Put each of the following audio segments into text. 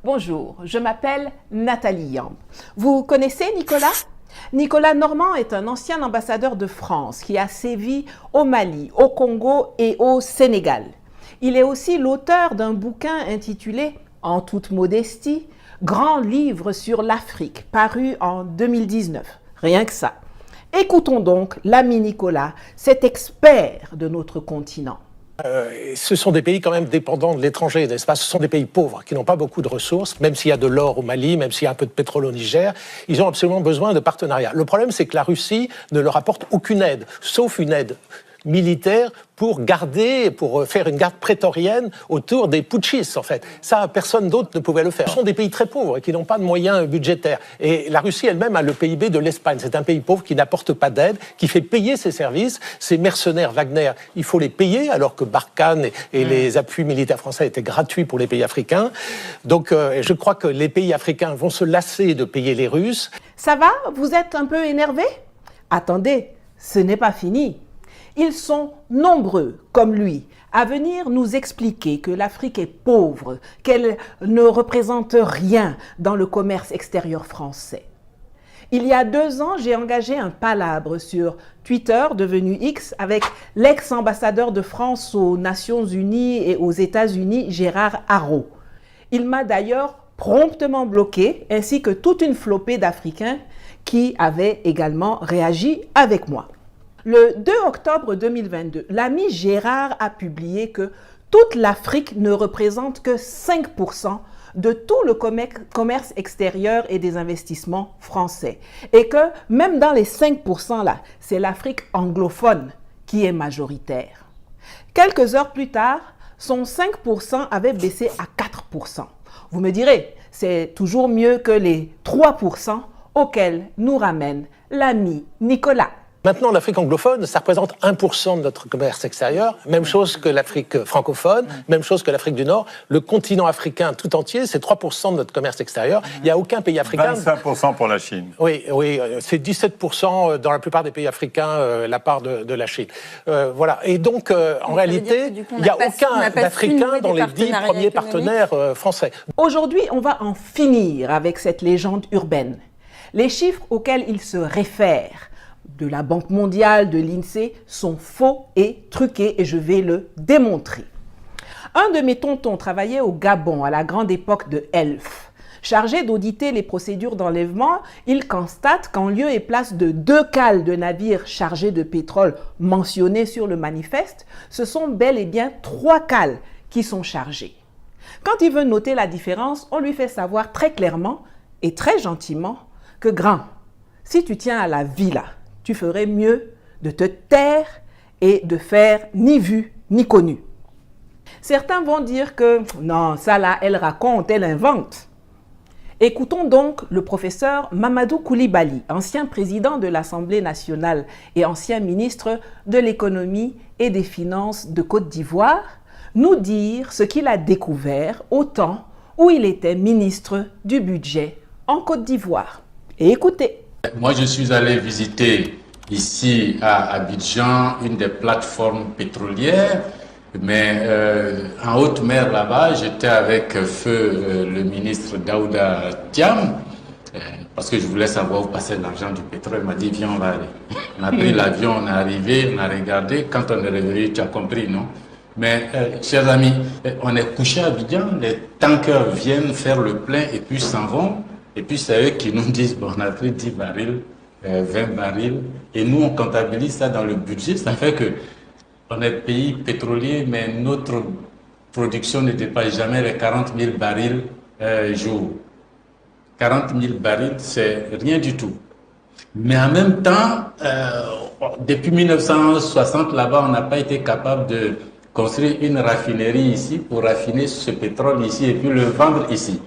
Bonjour, je m'appelle Nathalie Yamb. Vous connaissez Nicolas? Nicolas Normand est un ancien ambassadeur de France qui a sévi au Mali, au Congo et au Sénégal. Il est aussi l'auteur d'un bouquin intitulé, en toute modestie, Grand livre sur l'Afrique, paru en 2019. Rien que ça. Écoutons donc l'ami Nicolas, cet expert de notre continent. Ce sont des pays quand même dépendants de l'étranger, n'est-ce pas? Ce sont des pays pauvres qui n'ont pas beaucoup de ressources, même s'il y a de l'or au Mali, même s'il y a un peu de pétrole au Niger, ils ont absolument besoin de partenariats. Le problème, c'est que la Russie ne leur apporte aucune aide, sauf une aide militaire pour faire une garde prétorienne autour des putschistes, en fait. Ça, personne d'autre ne pouvait le faire. Ce sont des pays très pauvres qui n'ont pas de moyens budgétaires. Et la Russie elle-même a le PIB de l'Espagne. C'est un pays pauvre qui n'apporte pas d'aide, qui fait payer ses services. Ces mercenaires Wagner, il faut les payer, alors que Barkhane et les appuis militaires français étaient gratuits pour les pays africains. Donc, je crois que les pays africains vont se lasser de payer les Russes. Ça va? Vous êtes un peu énervé? Attendez, ce n'est pas fini. Ils sont nombreux, comme lui, à venir nous expliquer que l'Afrique est pauvre, qu'elle ne représente rien dans le commerce extérieur français. Il y a 2 ans, j'ai engagé un palabre sur Twitter, devenu X, avec l'ex-ambassadeur de France aux Nations Unies et aux États-Unis, Gérard Haraud. Il m'a d'ailleurs promptement bloqué, ainsi que toute une flopée d'Africains qui avaient également réagi avec moi. Le 2 octobre 2022, l'ami Gérard a publié que toute l'Afrique ne représente que 5% de tout le commerce extérieur et des investissements français. Et que même dans les 5% là, c'est l'Afrique anglophone qui est majoritaire. Quelques heures plus tard, son 5% avait baissé à 4%. Vous me direz, c'est toujours mieux que les 3% auxquels nous ramène l'ami Nicolas. Maintenant, l'Afrique anglophone, ça représente 1% de notre commerce extérieur. Même chose que l'Afrique francophone, même chose que l'Afrique du Nord. Le continent africain tout entier, c'est 3% de notre commerce extérieur. Il n'y a aucun pays africain... 25% pour la Chine. Oui, c'est 17% dans la plupart des pays africains, la part de la Chine. Voilà. Et donc, en réalité, il n'y a aucun d'Africains dans les 10 premiers partenaires français. Aujourd'hui, on va en finir avec cette légende urbaine. Les chiffres auxquels il se réfère de la Banque mondiale, de l'INSEE, sont faux et truqués et je vais le démontrer. Un de mes tontons travaillait au Gabon à la grande époque de Elf. Chargé d'auditer les procédures d'enlèvement, il constate qu'en lieu et place de 2 cales de navires chargés de pétrole mentionnés sur le manifeste, ce sont bel et bien 3 cales qui sont chargées. Quand il veut noter la différence, on lui fait savoir très clairement et très gentiment que grand, si tu tiens à la vie là, tu ferais mieux de te taire et de faire ni vu ni connu. Certains vont dire que non, ça là, elle raconte, elle invente. Écoutons donc le professeur Mamadou Koulibaly, ancien président de l'Assemblée nationale et ancien ministre de l'économie et des finances de Côte d'Ivoire, nous dire ce qu'il a découvert au temps où il était ministre du budget en Côte d'Ivoire. Et écoutez. Moi, je suis allé visiter ici à Abidjan une des plateformes pétrolières, mais en haute mer là-bas, j'étais avec feu le ministre Daouda Thiam, parce que je voulais savoir où passait l'argent du pétrole. Il m'a dit, viens, on va aller. On a pris l'avion, on est arrivé, on a regardé. Quand on est revenu, tu as compris, non? Mais, chers amis, on est couché à Abidjan, les tankers viennent faire le plein et puis s'en vont. Et puis c'est eux qui nous disent, bon, on a pris 10 barils, 20 barils, et nous on comptabilise ça dans le budget. Ça fait que on est pays pétrolier, mais notre production ne dépasse jamais les 40 000 barils jour. 40 000 barils, c'est rien du tout. Mais en même temps, depuis 1960, là-bas, on n'a pas été capable de construire une raffinerie ici pour raffiner ce pétrole ici et puis le vendre ici.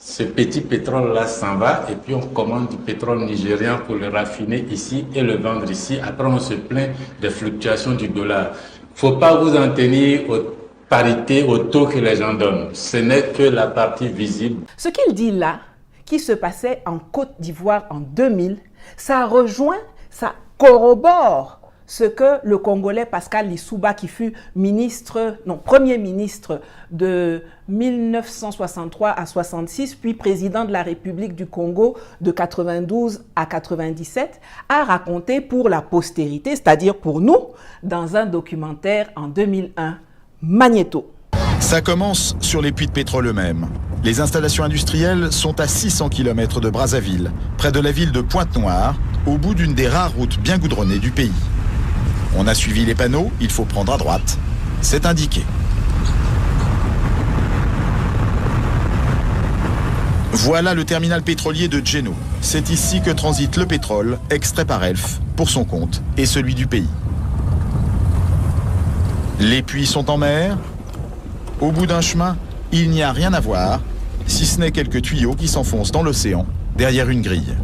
Ce petit pétrole-là s'en va et puis on commande du pétrole nigérian pour le raffiner ici et le vendre ici. Après, on se plaint des fluctuations du dollar. Il ne faut pas vous en tenir aux parités, au taux que les gens donnent. Ce n'est que la partie visible. Ce qu'il dit là, qui se passait en Côte d'Ivoire en 2000, ça rejoint, ça corrobore ce que le Congolais Pascal Lissouba, qui fut premier ministre de 1963 à 66, puis président de la République du Congo de 92 à 97, a raconté pour la postérité, c'est-à-dire pour nous, dans un documentaire en 2001, Magnéto. Ça commence sur les puits de pétrole eux-mêmes. Les installations industrielles sont à 600 km de Brazzaville, près de la ville de Pointe-Noire, au bout d'une des rares routes bien goudronnées du pays. On a suivi les panneaux, il faut prendre à droite. C'est indiqué. Voilà le terminal pétrolier de Djeno. C'est ici que transite le pétrole, extrait par Elf, pour son compte et celui du pays. Les puits sont en mer. Au bout d'un chemin, il n'y a rien à voir, si ce n'est quelques tuyaux qui s'enfoncent dans l'océan, derrière une grille.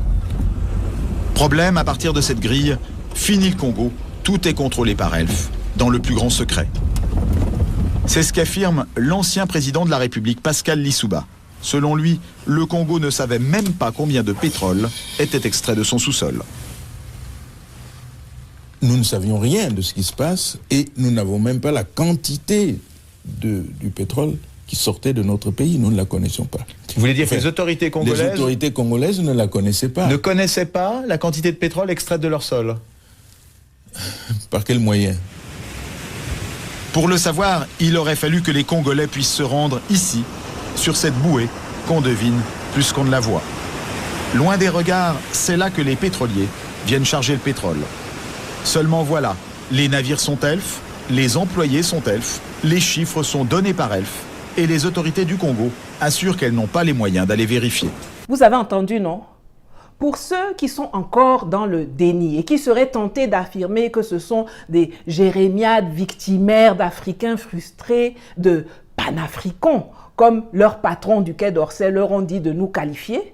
Problème, à partir de cette grille, fini le Congo, tout est contrôlé par Elf, dans le plus grand secret. C'est ce qu'affirme l'ancien président de la République, Pascal Lissouba. Selon lui, le Congo ne savait même pas combien de pétrole était extrait de son sous-sol. Nous ne savions rien de ce qui se passe et nous n'avons même pas la quantité du pétrole qui sortait de notre pays. Nous ne la connaissions pas. Vous voulez dire que les autorités congolaises ne la connaissaient pas. Ne connaissaient pas la quantité de pétrole extraite de leur sol? Par quel moyen? Pour le savoir, il aurait fallu que les Congolais puissent se rendre ici, sur cette bouée qu'on devine plus qu'on ne la voit. Loin des regards, c'est là que les pétroliers viennent charger le pétrole. Seulement voilà, les navires sont Elf, les employés sont Elf, les chiffres sont donnés par Elf et les autorités du Congo assurent qu'elles n'ont pas les moyens d'aller vérifier. Vous avez entendu, non? Pour ceux qui sont encore dans le déni et qui seraient tentés d'affirmer que ce sont des jérémiades victimaires d'Africains frustrés, de panafricains, comme leurs patrons du Quai d'Orsay leur ont dit de nous qualifier,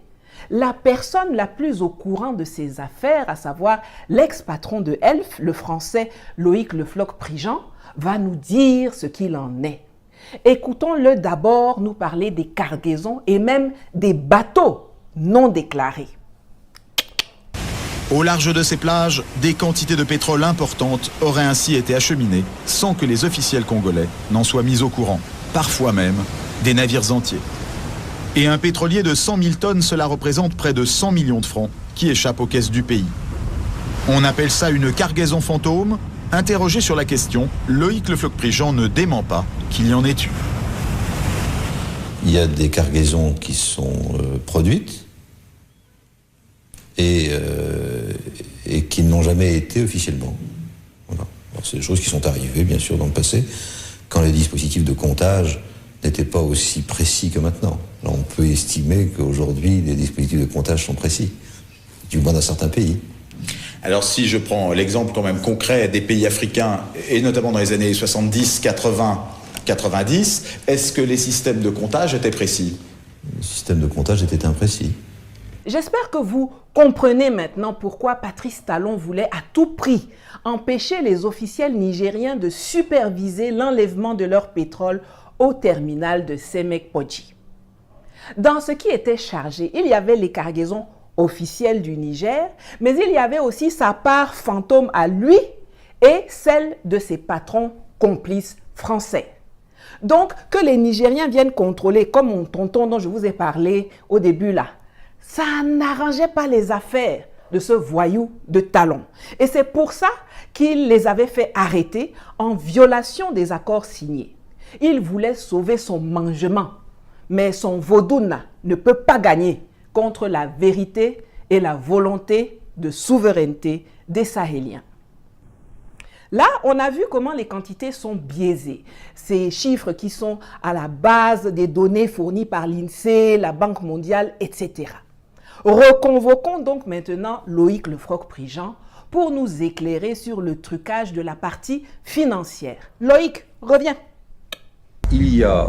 la personne la plus au courant de ces affaires, à savoir l'ex-patron de Elf, le français Loïc Le Floch-Prigent, va nous dire ce qu'il en est. Écoutons-le d'abord nous parler des cargaisons et même des bateaux non déclarés. Au large de ces plages, des quantités de pétrole importantes auraient ainsi été acheminées sans que les officiels congolais n'en soient mis au courant. Parfois même, des navires entiers. Et un pétrolier de 100 000 tonnes, cela représente près de 100 millions de francs qui échappent aux caisses du pays. On appelle ça une cargaison fantôme. Interrogé sur la question, Loïc Le Floch-Prigent ne dément pas qu'il y en ait eu. Il y a des cargaisons qui sont produites et qui n'ont jamais été officiellement. Voilà. C'est des choses qui sont arrivées, bien sûr, dans le passé, quand les dispositifs de comptage n'étaient pas aussi précis que maintenant. Alors, on peut estimer qu'aujourd'hui, les dispositifs de comptage sont précis, du moins dans certains pays. Alors si je prends l'exemple quand même concret des pays africains, et notamment dans les années 70, 80, 90, est-ce que les systèmes de comptage étaient précis? Les systèmes de comptage étaient imprécis. J'espère que vous comprenez maintenant pourquoi Patrice Talon voulait à tout prix empêcher les officiels nigériens de superviser l'enlèvement de leur pétrole au terminal de Semek-Podji. Dans ce qui était chargé, il y avait les cargaisons officielles du Niger, mais il y avait aussi sa part fantôme à lui et celle de ses patrons complices français. Donc, que les Nigériens viennent contrôler, comme mon tonton dont je vous ai parlé au début là, ça n'arrangeait pas les affaires de ce voyou de Talon. Et c'est pour ça qu'il les avait fait arrêter en violation des accords signés. Il voulait sauver son mangement, mais son vaudouna ne peut pas gagner contre la vérité et la volonté de souveraineté des Sahéliens. Là, on a vu comment les quantités sont biaisées. Ces chiffres qui sont à la base des données fournies par l'INSEE, la Banque mondiale, etc. Reconvoquons donc maintenant Loïc Le Floch-Prigent pour nous éclairer sur le trucage de la partie financière. Loïc, reviens. Il y a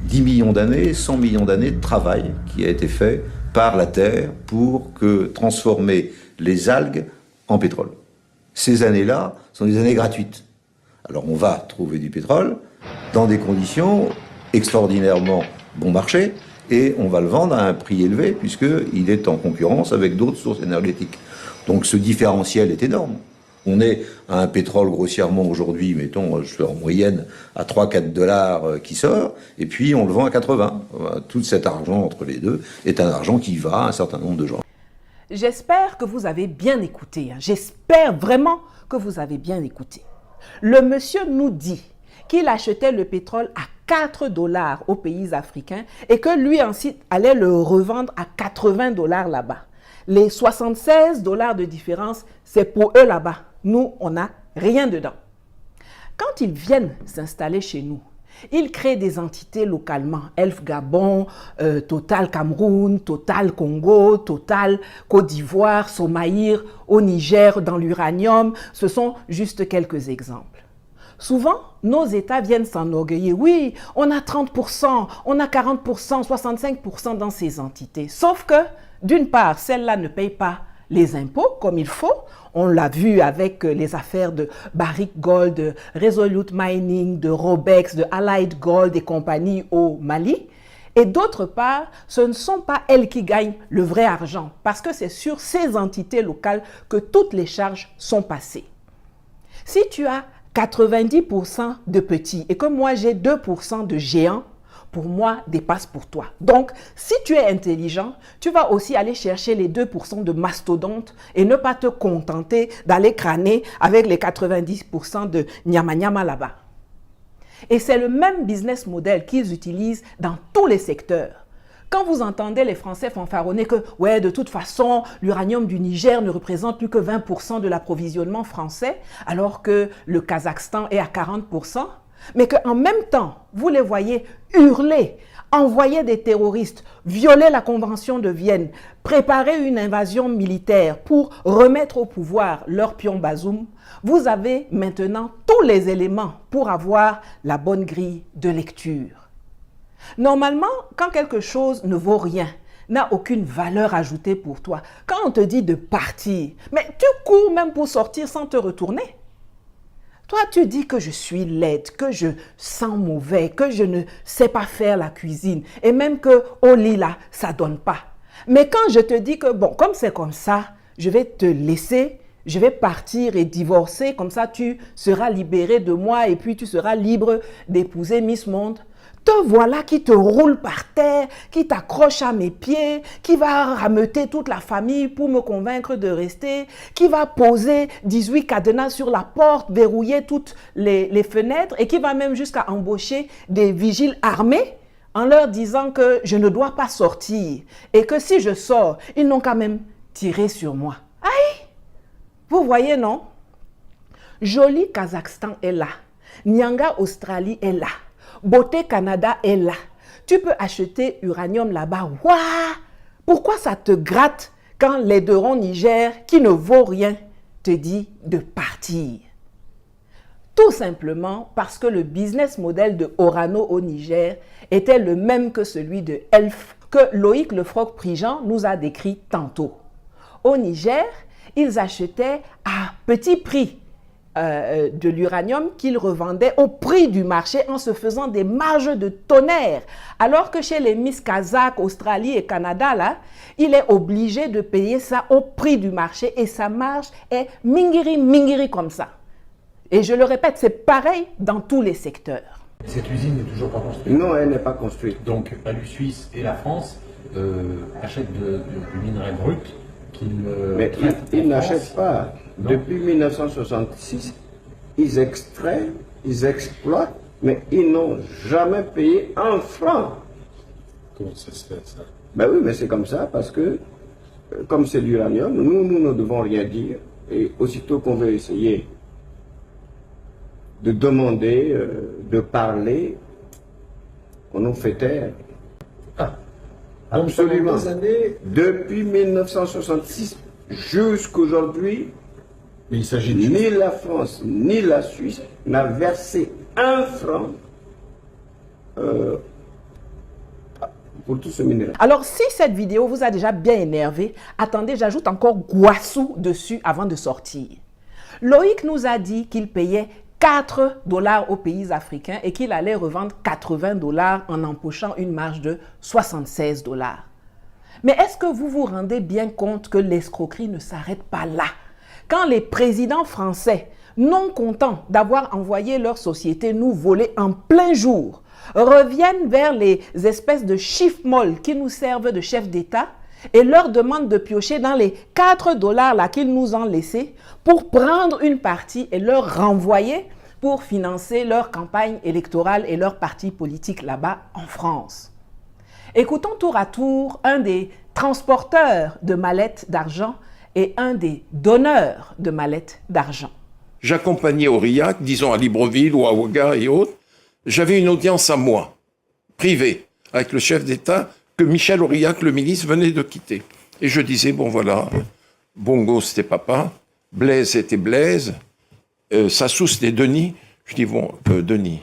10 millions d'années, 100 millions d'années de travail qui a été fait par la Terre pour transformer les algues en pétrole. Ces années-là sont des années gratuites. Alors on va trouver du pétrole dans des conditions extraordinairement bon marché et on va le vendre à un prix élevé puisqu'il est en concurrence avec d'autres sources énergétiques. Donc ce différentiel est énorme. On est à un pétrole grossièrement aujourd'hui, mettons, je fais en moyenne, à 3-4 dollars qui sort, et puis on le vend à 80. Tout cet argent entre les deux est un argent qui va à un certain nombre de gens. J'espère que vous avez bien écouté. J'espère vraiment que vous avez bien écouté. Le monsieur nous dit qu'il achetait le pétrole à 4 dollars aux pays africains et que lui ensuite allait le revendre à 80 dollars là-bas. Les 76 dollars de différence, c'est pour eux là-bas. Nous, on n'a rien dedans. Quand ils viennent s'installer chez nous, ils créent des entités localement. Elf Gabon, Total Cameroun, Total Congo, Total Côte d'Ivoire, Somaïr au Niger, dans l'uranium. Ce sont juste quelques exemples. Souvent, nos États viennent s'enorgueillir. Oui, on a 30%, on a 40%, 65% dans ces entités. Sauf que, d'une part, celles-là ne payent pas les impôts comme il faut. On l'a vu avec les affaires de Barrick Gold, de Resolute Mining, de Robex, de Allied Gold et compagnie au Mali. Et d'autre part, ce ne sont pas elles qui gagnent le vrai argent parce que c'est sur ces entités locales que toutes les charges sont passées. Si tu as 90% de petits et que moi j'ai 2% de géants, pour moi, dépasse pour toi. Donc, si tu es intelligent, tu vas aussi aller chercher les 2% de mastodontes et ne pas te contenter d'aller crâner avec les 90% de nyama-nyama là-bas. Et c'est le même business model qu'ils utilisent dans tous les secteurs. Quand vous entendez les Français fanfaronner que, ouais, de toute façon, l'uranium du Niger ne représente plus que 20% de l'approvisionnement français, alors que le Kazakhstan est à 40%, mais qu'en même temps, vous les voyez hurler, envoyer des terroristes, violer la Convention de Vienne, préparer une invasion militaire pour remettre au pouvoir leur pion Bazoum, vous avez maintenant tous les éléments pour avoir la bonne grille de lecture. Normalement, quand quelque chose ne vaut rien, n'a aucune valeur ajoutée pour toi, quand on te dit de partir, mais tu cours même pour sortir sans te retourner. Toi, tu dis que je suis laide, que je sens mauvais, que je ne sais pas faire la cuisine et même que au lit là, ça donne pas. Mais quand je te dis que bon, comme c'est comme ça, je vais te laisser, je vais partir et divorcer, comme ça tu seras libéré de moi et puis tu seras libre d'épouser Miss Monde. Te voilà qui te roule par terre, qui t'accroche à mes pieds, qui va rameuter toute la famille pour me convaincre de rester, qui va poser 18 cadenas sur la porte, verrouiller toutes les fenêtres et qui va même jusqu'à embaucher des vigiles armés en leur disant que je ne dois pas sortir et que si je sors, ils n'ont qu'à même tirer sur moi. Aïe! Vous voyez, non? Joli Kazakhstan est là. Nyanga Australie est là. Beauté Canada est là. Tu peux acheter uranium là-bas. Waouh! Pourquoi ça te gratte quand l'aideron Niger, qui ne vaut rien, te dit de partir? Tout simplement parce que le business model de Orano au Niger était le même que celui de Elf, que Loïc Lefroc-Prigent nous a décrit tantôt. Au Niger, ils achetaient à petit prix de l'uranium qu'ils revendaient au prix du marché en se faisant des marges de tonnerre. Alors que chez les Miss Kazakh, Australie et Canada, là, il est obligé de payer ça au prix du marché et sa marge est mingiri comme ça. Et je le répète, c'est pareil dans tous les secteurs. Cette usine n'est toujours pas construite. Non, elle n'est pas construite. Donc la Suisse et la France achètent du minerai brut qu'ils mais ils n'achètent pas. Non. Depuis 1966, ils extraient, ils exploitent, mais ils n'ont jamais payé un franc. Comment ça se fait, ça? Ben oui, mais c'est comme ça, parce que, comme c'est l'uranium, nous ne devons rien dire. Et aussitôt qu'on veut essayer de demander, de parler, on nous fait taire. Ah. Absolument. Depuis 1966 jusqu'aujourd'hui, mais il s'agit ni la France ni la Suisse n'a versé un franc pour tout ce minerai. Alors, si cette vidéo vous a déjà bien énervé, attendez, j'ajoute encore Guassou dessus avant de sortir. Loïc nous a dit qu'il payait 4 dollars aux pays africains et qu'il allait revendre 80 dollars en empochant une marge de 76 dollars. Mais est-ce que vous vous rendez bien compte que l'escroquerie ne s'arrête pas là? quand les présidents français, non contents d'avoir envoyé leur société nous voler en plein jour, reviennent vers les espèces de chiffres molles qui nous servent de chefs d'État et leur demandent de piocher dans les 4 $ là qu'ils nous ont laissés pour prendre une partie et leur renvoyer pour financer leur campagne électorale et leur parti politique là-bas en France. Écoutons tour à tour un des transporteurs de mallettes d'argent et un des donneurs de mallettes d'argent. J'accompagnais Aurillac, disons à Libreville ou à Ouaga et autres. J'avais une audience à moi, privée, avec le chef d'État que Michel Aurillac, le ministre, venait de quitter. Et je disais, bon voilà, Bongo c'était papa, Blaise c'était Blaise, Sassou c'était Denis. Je dis, bon, Denis,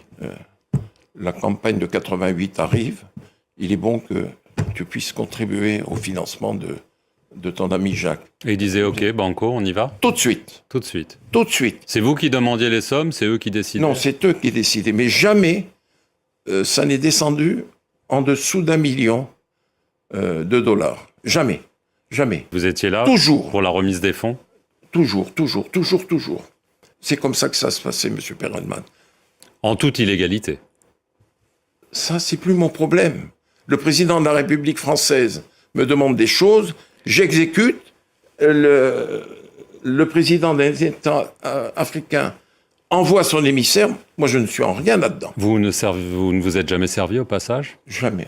la campagne de 88 arrive, il est bon que tu puisses contribuer au financement de ton ami Jacques. Et il disait, ok, Banco, on y va? Tout de suite. Tout de suite. Tout de suite. C'est vous qui demandiez les sommes, c'est eux qui décidaient? Non, c'est eux qui décidaient. Mais jamais ça n'est descendu en dessous d'1 million de dollars. Jamais. Jamais. Vous étiez là? Toujours. Pour la remise des fonds? Toujours. C'est comme ça que ça se passait, M. Perelman. En toute illégalité? Ça, c'est plus mon problème. Le président de la République française me demande des choses, j'exécute. Le président d'un État africain envoie son émissaire. Moi, je ne suis en rien là-dedans. Vous ne vous êtes jamais servi au passage? Jamais.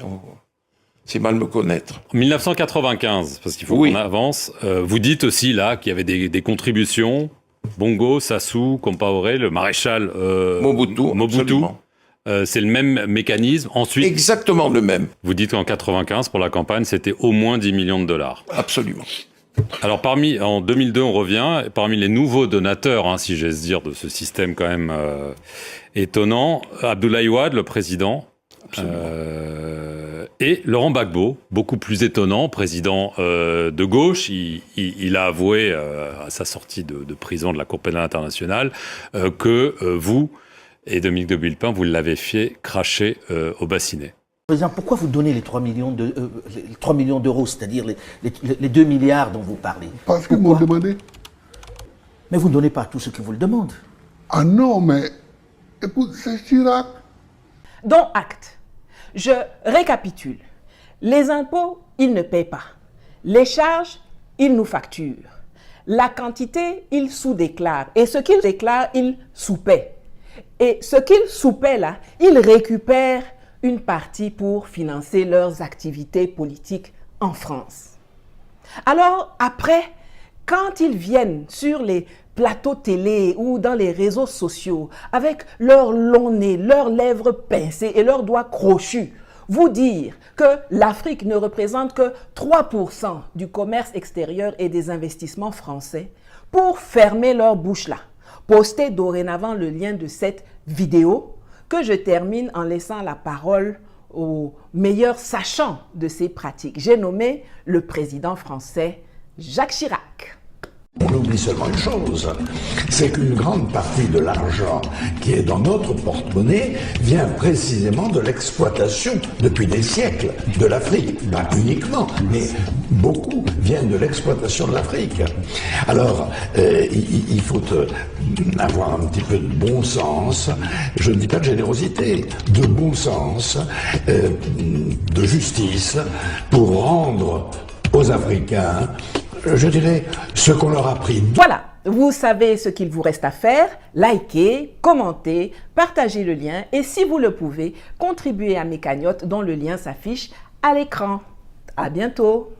C'est mal me connaître. En 1995, parce qu'il faut qu'on avance, vous dites aussi là qu'il y avait des contributions. Bongo, Sassou, Compaoré, le maréchal Mobutu. C'est le même mécanisme. Ensuite, exactement le même. Vous dites qu'en 95, pour la campagne, c'était au moins 10 millions de dollars. Absolument. Alors, en 2002, on revient, parmi les nouveaux donateurs, si j'ose dire, de ce système quand même étonnant, Abdoulaye Wade, le président, et Laurent Gbagbo, beaucoup plus étonnant, président de gauche. Il a avoué à sa sortie de prison de la Cour pénale internationale que vous et Dominique de Villepin, vous l'avez fait cracher au bassinet. Président, pourquoi vous donnez les 3 millions d'euros, c'est-à-dire les 2 milliards dont vous parlez? Parce qu'ils m'ont demandé. Mais vous ne donnez pas à tous ceux qui vous le demandent. Ah non, mais écoute, c'est Chirac. Dont acte. Je récapitule. Les impôts, ils ne paient pas. Les charges, ils nous facturent. La quantité, ils sous-déclarent. Et ce qu'ils déclarent, ils sous-paient. Et ce qu'ils sous-paient là, ils récupèrent une partie pour financer leurs activités politiques en France. Alors après, quand ils viennent sur les plateaux télé ou dans les réseaux sociaux avec leur long nez, leurs lèvres pincées et leurs doigts crochus, vous dire que l'Afrique ne représente que 3% du commerce extérieur et des investissements français, pour fermer leur bouche là, postez dorénavant le lien de cette vidéo que je termine en laissant la parole au meilleur sachant de ces pratiques. J'ai nommé le président français Jacques Chirac. On oublie seulement une chose, c'est qu'une grande partie de l'argent qui est dans notre porte-monnaie vient précisément de l'exploitation, depuis des siècles, de l'Afrique. Pas uniquement, mais beaucoup viennent de l'exploitation de l'Afrique. Alors, il faut avoir un petit peu de bon sens, je ne dis pas de générosité, de bon sens, de justice, pour rendre aux Africains, je dirais, ce qu'on leur a pris. Voilà, vous savez ce qu'il vous reste à faire. Likez, commentez, partagez le lien et si vous le pouvez, contribuez à mes cagnottes dont le lien s'affiche à l'écran. À bientôt.